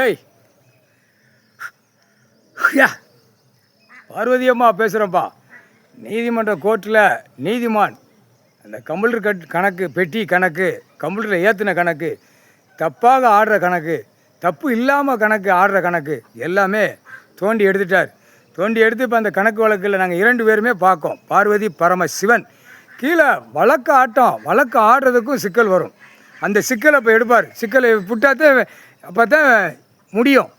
ஏய் யா பார்வதி அம்மா பேசுகிறேன்ப்பா. நீதிமன்ற கோர்ட்டில் நீதிமான் அந்த கம்ப்யூட்டர் கணக்கு பெட்டி கணக்கு கம்ப்யூட்டரில் ஏற்றின கணக்கு தப்பாக ஆடுற கணக்கு தப்பு இல்லாமல் கணக்கு ஆடுற கணக்கு எல்லாமே தோண்டி எடுத்துட்டார். தோண்டி எடுத்து இப்போ அந்த கணக்கு வழக்கில் நாங்கள் 2 பேருமே பார்க்கோம். பார்வதி பரமசிவன் கீழே வழக்கு ஆடுறதுக்கும் சிக்கல் வரும். அந்த சிக்கலை இப்போ எடுப்பார். சிக்கலை விட்டாத்தே அப்போ தான் முடியும்,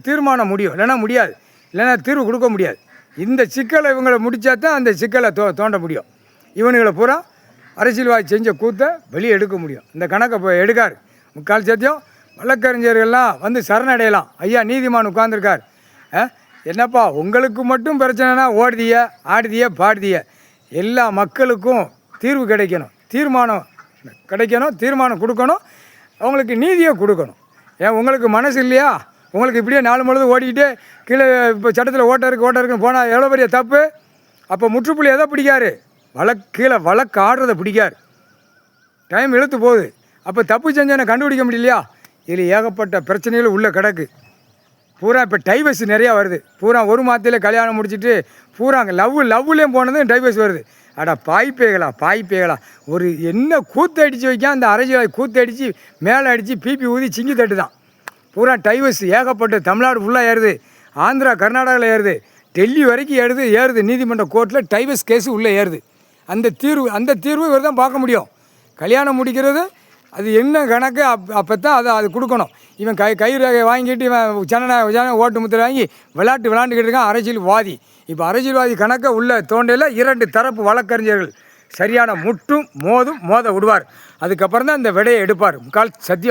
தீர்மானம் முடியும். இல்லைன்னா முடியாது, இல்லைன்னா தீர்வு கொடுக்க முடியாது. இந்த சிக்கலை இவங்களை முடித்தா தான் அந்த சிக்கலை தோண்ட முடியும். இவனுங்களை பூரா அரசியல்வாதி செஞ்ச கூத்தை வெளியே எடுக்க முடியும். இந்த கணக்கை இப்போ எடுக்கார். முக்கால் சத்தியம் வழக்கறிஞர்கள்லாம் வந்து சரணடையலாம். ஐயா நீதிமான் உட்கார்ந்துருக்கார். என்னப்பா உங்களுக்கு மட்டும் பிரச்சனைனா ஓடுதிய ஆடுதிய பாடுதிய, எல்லா மக்களுக்கும் தீர்வு கிடைக்கணும், தீர்மானம் கொடுக்கணும், அவங்களுக்கு நீதியை கொடுக்கணும். ஏன் உங்களுக்கு மனசு இல்லையா? உங்களுக்கு இப்படியே 4 பொழுது ஓடிக்கிட்டு கீழே இப்போ சட்டத்தில் ஓட்ட இருக்குன்னு போனால் எவ்வளோ பெரிய தப்பு. அப்போ முற்றுப்புள்ளி எதை பிடிக்காரு? கீழே வழக்கு ஆடுறதை பிடிக்காரு. டைம் இழுத்து போகுது. அப்போ தப்பு செஞ்சேன்னு கண்டுபிடிக்க முடியலையா? இதில் ஏகப்பட்ட பிரச்சனைகள் உள்ள கிடக்கு. பூரா இப்போ டைவர்ஸ் நிறையா வருது. பூரா ஒரு மாதத்தில் கல்யாணம் முடிச்சுட்டு பூரா அங்கே லவ்லேயும் போனதும் டைவர்ஸ் வருது. அடா பாய்ப்பேகளா ஒரு என்ன கூத்து அடித்து வைக்க, அந்த அரசியலை கூத்து அடித்து மேலே அடித்து பிபி ஊதி சிங்கி தட்டு தான். பூரா டைவர்ஸ் ஏகப்பட்ட தமிழ்நாடு ஃபுல்லாக ஏறுது, ஆந்திரா கர்நாடகாவில் ஏறுது, டெல்லி வரைக்கும் ஏறுது. நீதிமன்ற கோர்ட்டில் டைவர்ஸ் கேஸு உள்ளே ஏறுது. அந்த தீர்வு இவர் தான் பார்க்க முடியும். கல்யாணம் முடிக்கிறது அது என்ன கணக்கு அப்போ தான் அது கொடுக்கணும். இவன் கை ரேகை வாங்கிட்டு இவன் ஜனநாயக ஓட்டு முத்திரை வாங்கி விளாண்டுக்கிட்டு இருக்கான் அரசியல்வாதி. இப்போ அரசியல்வாதி கணக்கை உள்ள தோண்டையில் 2 தரப்பு வழக்கறிஞர்கள் சரியான மோத விடுவார். அதுக்கப்புறம் தான் இந்த விடையை எடுப்பார். முக்கால் சத்தியம்.